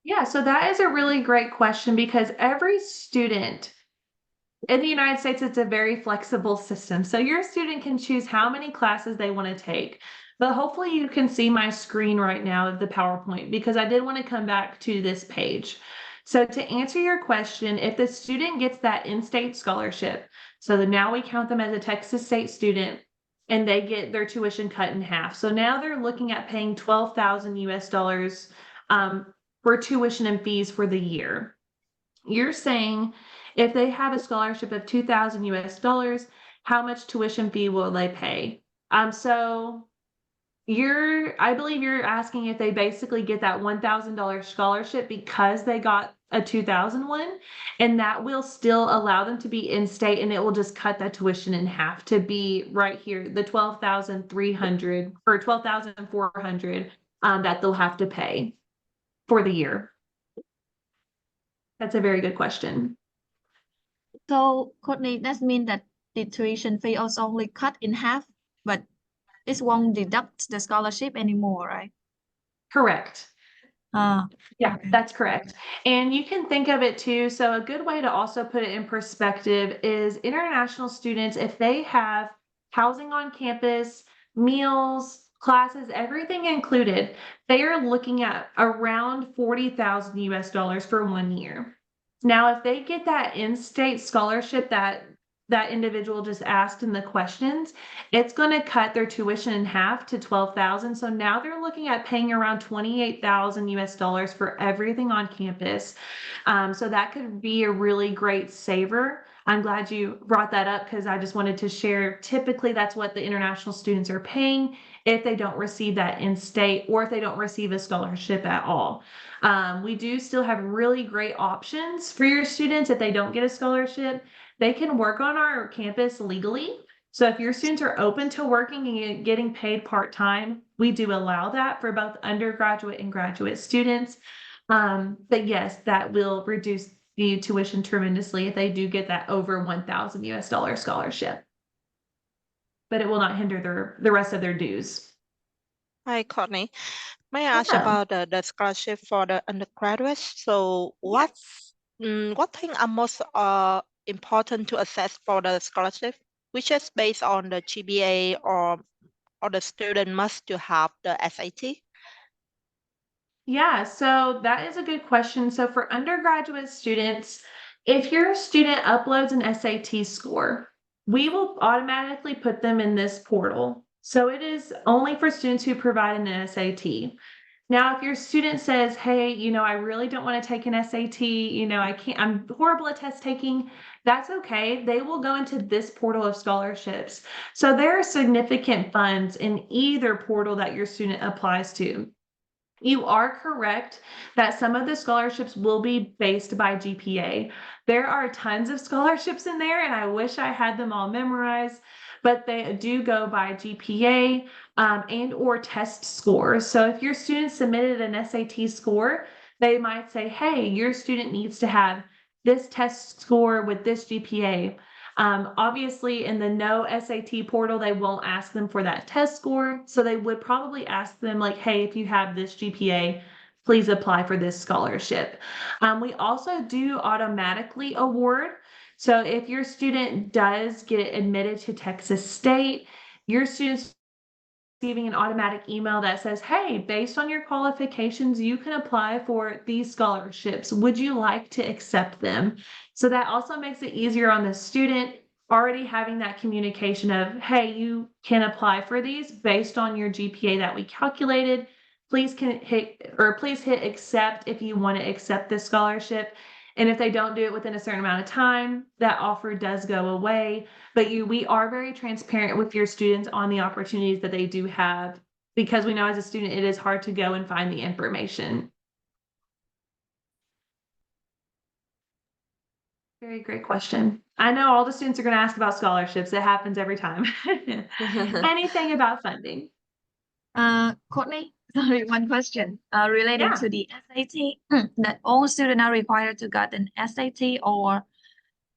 Yeah, so that is a really great question because every student in the United States, it's a very flexible system. So your student can choose how many classes they want to take. But hopefully you can see my screen right now of the PowerPoint because I did want to come back to this page. So to answer your question, if the student gets that in-state scholarship, so that now we count them as a Texas State student and they get their tuition cut in half. So now they're looking at paying $12,000 US for tuition and fees for the year. You're saying if they have a scholarship of $2,000 US, how much tuition fee will they pay? So I believe you're asking if they basically get that $1,000 scholarship because they got a 2001, and that will still allow them to be in state, and it will just cut that tuition in half to be right here, the 12,300 or 12,400 that they'll have to pay for the year. That's a very good question.
So, Courtney, that means that the tuition fee is only cut in half, but this won't deduct the scholarship anymore, right?
Correct. Yeah,
Okay.
that's correct. And you can think of it too. So a good way to also put it in perspective is international students, if they have housing on campus, meals, classes, everything included, they are looking at around 40,000 US dollars for 1 year. Now, if they get that in-state scholarship that individual just asked in the questions, it's going to cut their tuition in half to 12,000. So now they're looking at paying around 28,000 US dollars for everything on campus. So that could be a really great saver. I'm glad you brought that up because I just wanted to share. Typically, that's what the international students are paying if they don't receive that in-state or if they don't receive a scholarship at all. We do still have really great options for your students if they don't get a scholarship. They can work on our campus legally. So if your students are open to working and getting paid part-time, we do allow that for both undergraduate and graduate students. But yes, that will reduce the tuition tremendously if they do get that over 1,000 US dollar scholarship. But it will not hinder the rest of their dues.
Hi, Courtney. May I ask
Yeah.
about the scholarship for the undergraduates? So what thing are most important to assess for the scholarship, which is based on the GPA or the student must to have the SAT?
Yeah, so that is a good question. So for undergraduate students, if your student uploads an SAT score, we will automatically put them in this portal. So it is only for students who provide an SAT. Now, if your student says, hey, I really don't want to take an SAT, I can't, I'm horrible at test taking, that's okay. They will go into this portal of scholarships. So there are significant funds in either portal that your student applies to. You are correct that some of the scholarships will be based by GPA. There are tons of scholarships in there, and I wish I had them all memorized, but they do go by GPA and or test scores. So if your student submitted an SAT score, they might say, hey, your student needs to have this test score with this GPA. Obviously, in the no SAT portal, they won't ask them for that test score. So they would probably ask them like, hey, if you have this GPA, please apply for this scholarship. We also do automatically award. So if your student does get admitted to Texas State, your student's receiving an automatic email that says, hey, based on your qualifications, you can apply for these scholarships. Would you like to accept them? So that also makes it easier on the student already having that communication of, hey, you can apply for these based on your GPA that we calculated. Please hit accept if you want to accept this scholarship. And if they don't do it within a certain amount of time, that offer does go away. But we are very transparent with your students on the opportunities that they do have, because we know as a student, it is hard to go and find the information. Very great question. I know all the students are going to ask about scholarships. It happens every time. Anything about funding?
Courtney, sorry, one question related
Yeah.
to the SAT. That all students are required to get an SAT or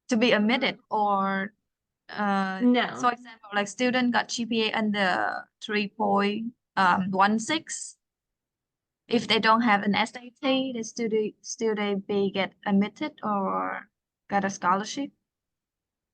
to be admitted, or
No.
so example, like student got GPA under 3.16. If they don't have an SAT, they still they be get admitted or get a scholarship.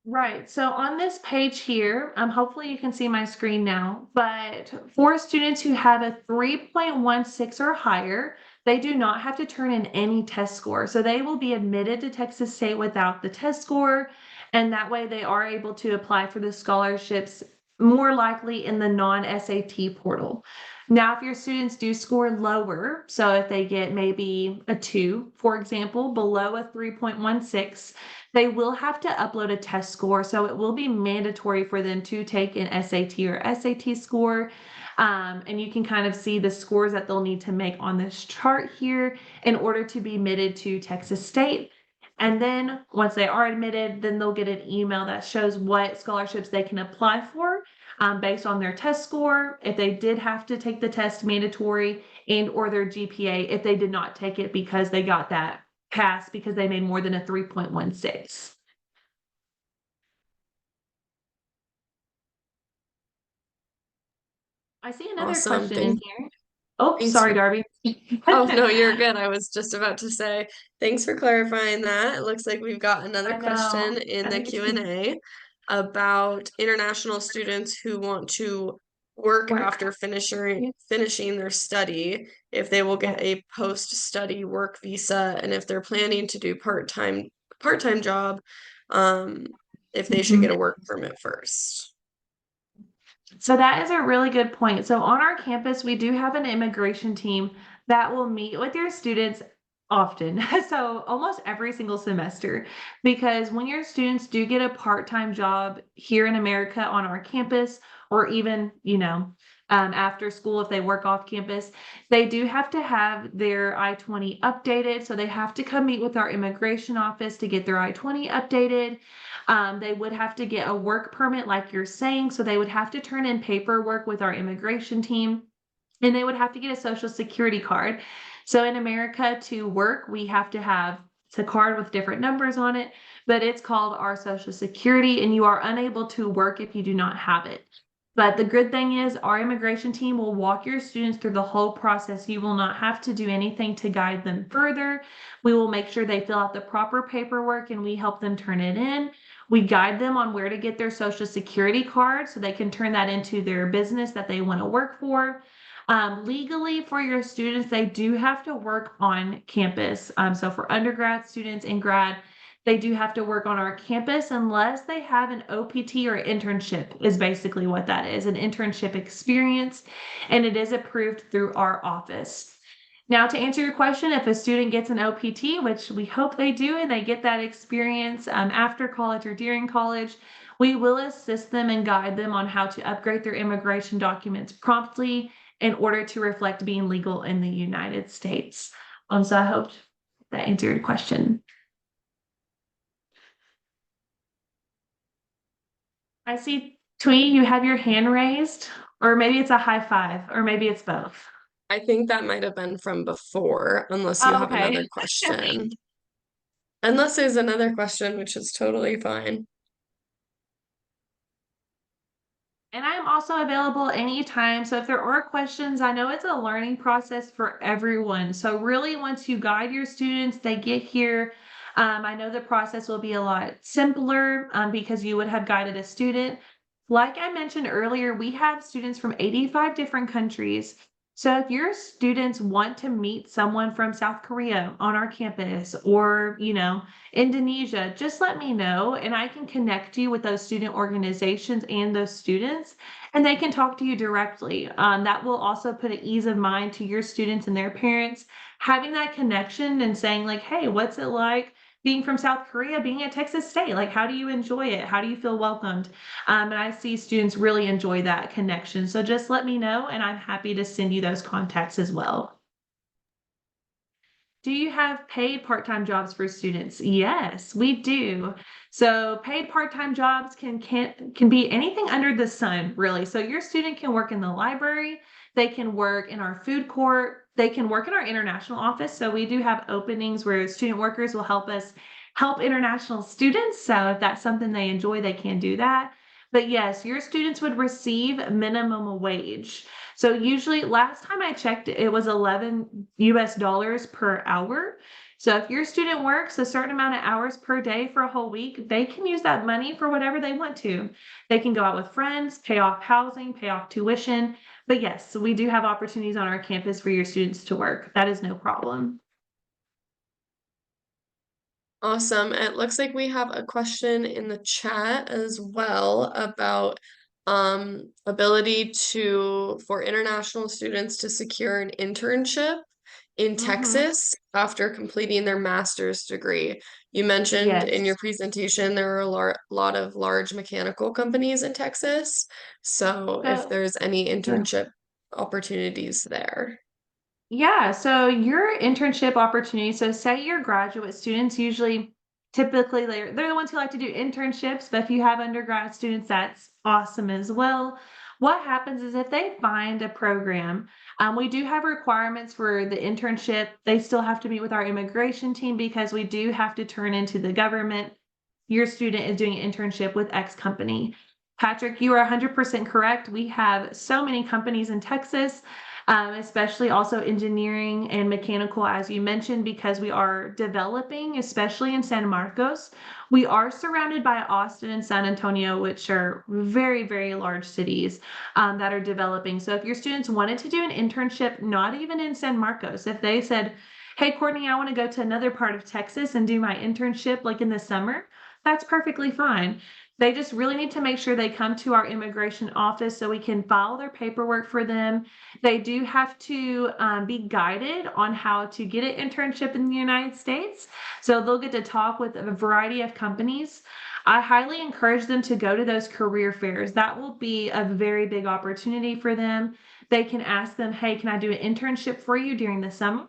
Right. So on this page here, hopefully you can see my screen now, but for students who have a 3.16 or higher, they do not have to turn in any test score. So they will be admitted to Texas State without the test score. And that way they are able to apply for the scholarships more likely in the non-SAT portal. Now, if your students do score lower, so if they get maybe a 2, for example, below a 3.16, they will have to upload a test score. So it will be mandatory for them to take an SAT or SAT score. And you can kind of see the scores that they'll need to make on this chart here in order to be admitted to Texas State. And then once they are admitted, then they'll get an email that shows what scholarships they can apply for based on their test score. If they did have to take the test, mandatory, and or their GPA if they did not take it because they got that pass because they made more than a 3.16. I see another
Awesome.
question in here. Oh,
Thanks
sorry,
for-
Darby.
Oh, no, you're good. I was just about to say, thanks for clarifying that. It looks like we've got another
I know.
question in
I
the
think it's good.
Q&A about international students who want to work after finishing their study, if they will get a post-study work visa, and if they're planning to do part-time job, if they should get a work permit first.
So that is a really good point. So on our campus, we do have an immigration team that will meet with your students often. So almost every single semester, because when your students do get a part-time job here in America on our campus, or even, after school, if they work off campus, they do have to have their I-20 updated. So they have to come meet with our immigration office to get their I-20 updated. They would have to get a work permit, like you're saying. So they would have to turn in paperwork with our immigration team, and they would have to get a social security card. So in America, to work, we have to have a card with different numbers on it, but it's called our social security, and you are unable to work if you do not have it. But the good thing is our immigration team will walk your students through the whole process. You will not have to do anything to guide them further. We will make sure they fill out the proper paperwork and we help them turn it in. We guide them on where to get their social security card so they can turn that into their business that they want to work for. Legally, for your students, they do have to work on campus. So for undergrad students and grad, they do have to work on our campus unless they have an OPT or internship, is basically what that is, an internship experience, and it is approved through our office. Now, to answer your question, if a student gets an OPT, which we hope they do, and they get that experience after college or during college, we will assist them and guide them on how to upgrade their immigration documents promptly in order to reflect being legal in the United States. So I hope that answered your question. I see, Twee, you have your hand raised, or maybe it's a high five, or maybe it's both.
I think that might have been from before, unless you have
Okay.
another question. Unless there's another question, which is totally fine.
And I'm also available anytime. So if there are questions, I know it's a learning process for everyone. So really, once you guide your students, they get here. I know the process will be a lot simpler because you would have guided a student. Like I mentioned earlier, we have students from 85 different countries. So if your students want to meet someone from South Korea on our campus, or, Indonesia, just let me know and I can connect you with those student organizations and those students, and they can talk to you directly. That will also put an ease of mind to your students and their parents, having that connection and saying like, hey, what's it like being from South Korea, being at Texas State? Like, how do you enjoy it? How do you feel welcomed? And I see students really enjoy that connection. So just let me know and I'm happy to send you those contacts as well. Do you have paid part-time jobs for students? Yes, we do. So paid part-time jobs can be anything under the sun, really. So your student can work in the library, they can work in our food court, they can work in our international office. So we do have openings where student workers will help us help international students. So if that's something they enjoy, they can do that. But yes, your students would receive minimum wage. So usually, last time I checked, it was $11 per hour. So if your student works a certain amount of hours per day for a whole week, they can use that money for whatever they want to. They can go out with friends, pay off housing, pay off tuition. But yes, we do have opportunities on our campus for your students to work. That is no problem.
Awesome. It looks like we have a question in the chat as well about ability for international students to secure an internship in Texas after completing their master's degree. You mentioned in your presentation there are a lot of large mechanical companies in Texas. So if there's any internship opportunities there.
Yeah, so your internship opportunity, so say your graduate students, typically they're the ones who like to do internships, but if you have undergrad students, that's awesome as well. What happens is if they find a program, we do have requirements for the internship. They still have to meet with our immigration team because we do have to turn into the government. Your student is doing an internship with X company. Patrick, you are 100% correct. We have so many companies in Texas. especially also engineering and mechanical, as you mentioned, because we are developing, especially in San Marcos. We are surrounded by Austin and San Antonio, which are very, very large cities that are developing. So if your students wanted to do an internship, not even in San Marcos, if they said, hey, Courtney, I want to go to another part of Texas and do my internship like in the summer, that's perfectly fine. They just really need to make sure they come to our immigration office so we can file their paperwork for them. They do have to be guided on how to get an internship in the United States. So they'll get to talk with a variety of companies. I highly encourage them to go to those career fairs. That will be a very big opportunity for them. They can ask them, hey, can I do an internship for you during the summer?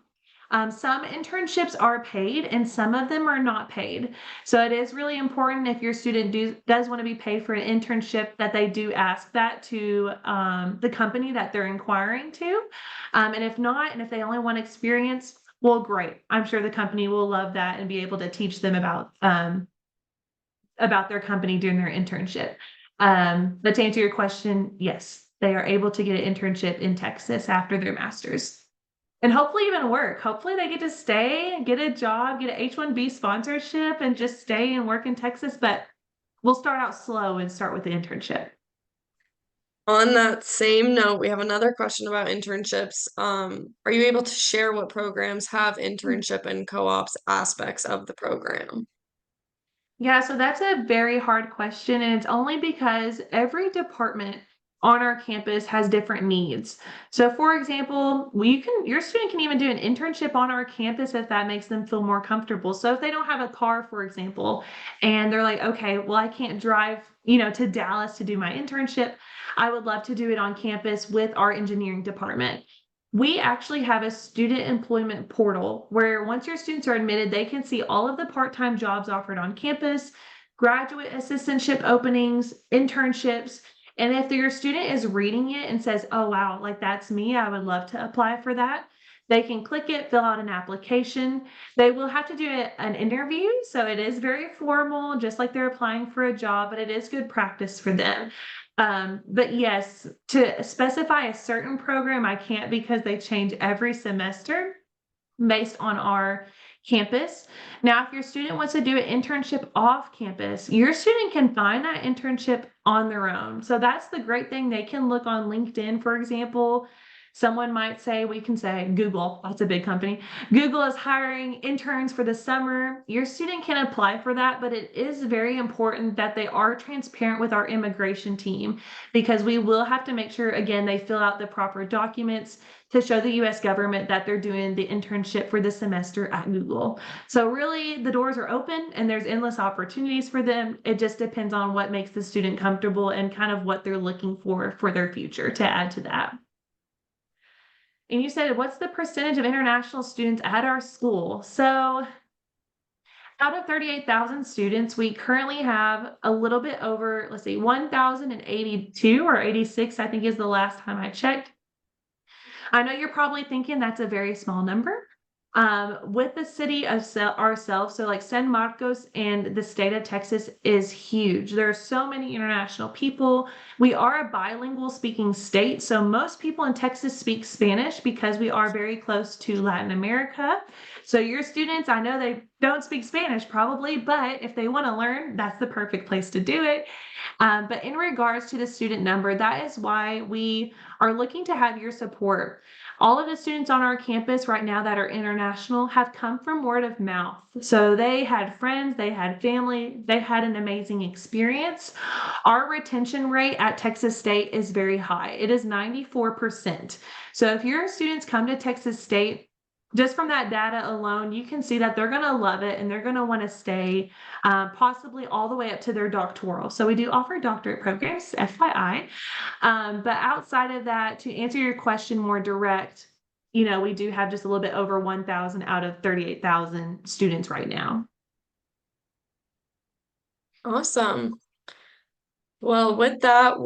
Some internships are paid and some of them are not paid. So it is really important if your student does want to be paid for an internship that they do ask that to the company that they're inquiring to. And if not, and if they only want experience, well, great. I'm sure the company will love that and be able to teach them about their company during their internship. But to answer your question, yes, they are able to get an internship in Texas after their master's. And hopefully even work. Hopefully they get to stay, get a job, get an H-1B sponsorship, and just stay and work in Texas. But we'll start out slow and start with the internship.
On that same note, we have another question about internships. Are you able to share what programs have internship and co-ops aspects of the program?
Yeah, so that's a very hard question, and it's only because every department on our campus has different needs. So for example, your student can even do an internship on our campus if that makes them feel more comfortable. So if they don't have a car, for example, and they're like, okay, well, I can't drive, to Dallas to do my internship, I would love to do it on campus with our engineering department. We actually have a student employment portal where once your students are admitted, they can see all of the part-time jobs offered on campus, graduate assistantship openings, internships. And if your student is reading it and says, oh, wow, like that's me, I would love to apply for that, they can click it, fill out an application. They will have to do an interview. So it is very formal, just like they're applying for a job, but it is good practice for them. But yes, to specify a certain program, I can't because they change every semester based on our campus. Now, if your student wants to do an internship off campus, your student can find that internship on their own. So that's the great thing. They can look on LinkedIn, for example. Someone might say, we can say Google, that's a big company. Google is hiring interns for the summer. Your student can apply for that, but it is very important that they are transparent with our immigration team because we will have to make sure, again, they fill out the proper documents to show the US government that they're doing the internship for the semester at Google. So really the doors are open and there's endless opportunities for them. It just depends on what makes the student comfortable and kind of what they're looking for their future to add to that. And you said, what's the percentage of international students at our school? So out of 38,000 students, we currently have a little bit over, 1,082 or 86, I think is the last time I checked. I know you're probably thinking that's a very small number. With the city of ourselves, so like San Marcos and the state of Texas is huge. There are so many international people. We are a bilingual speaking state, so most people in Texas speak Spanish because we are very close to Latin America. So your students, I know they don't speak Spanish probably, but if they want to learn, that's the perfect place to do it. But in regards to the student number, that is why we are looking to have your support. All of the students on our campus right now that are international have come from word of mouth. So they had friends, they had family, they had an amazing experience. Our retention rate at Texas State is very high. It is 94%. So if your students come to Texas State, just from that data alone, you can see that they're going to love it and they're going to want to stay possibly all the way up to their doctoral. So we do offer doctorate programs, FYI. But outside of that, to answer your question more direct, we do have just a little bit over 1,000 out of 38,000 students right now.
Awesome. Well, with that,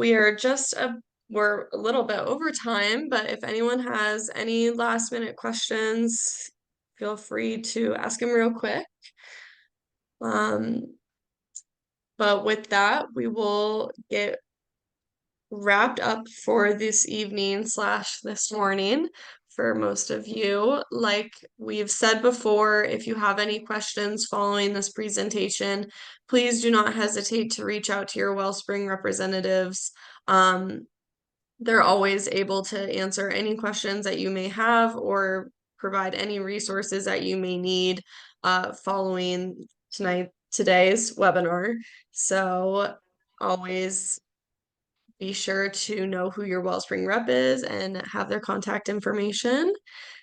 we're a little bit over time, but if anyone has any last minute questions, feel free to ask them real quick. But with that, we will get wrapped up for this evening / this morning for most of you. Like we've said before, if you have any questions following this presentation, please do not hesitate to reach out to your Wellspring representatives. They're always able to answer any questions that you may have or provide any resources that you may need following today's webinar. So always be sure to know who your Wellspring rep is and have their contact information.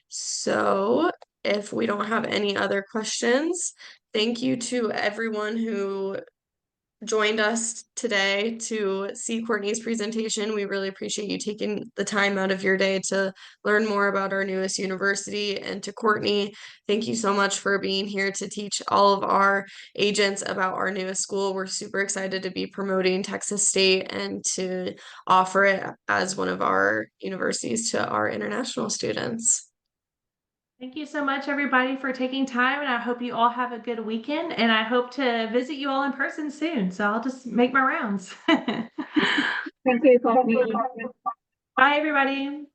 So if we don't have any other questions, thank you to everyone who joined us today to see Courtney's presentation. We really appreciate you taking the time out of your day to learn more about our newest university. And to Courtney, thank you so much for being here to teach all of our agents about our newest school. We're super excited to be promoting Texas State and to offer it as one of our universities to our international students.
Thank you so much, everybody, for taking time, and I hope you all have a good weekend, and I hope to visit you all in person soon, so I'll just make my rounds.
Thank you, Courtney.
Bye, everybody.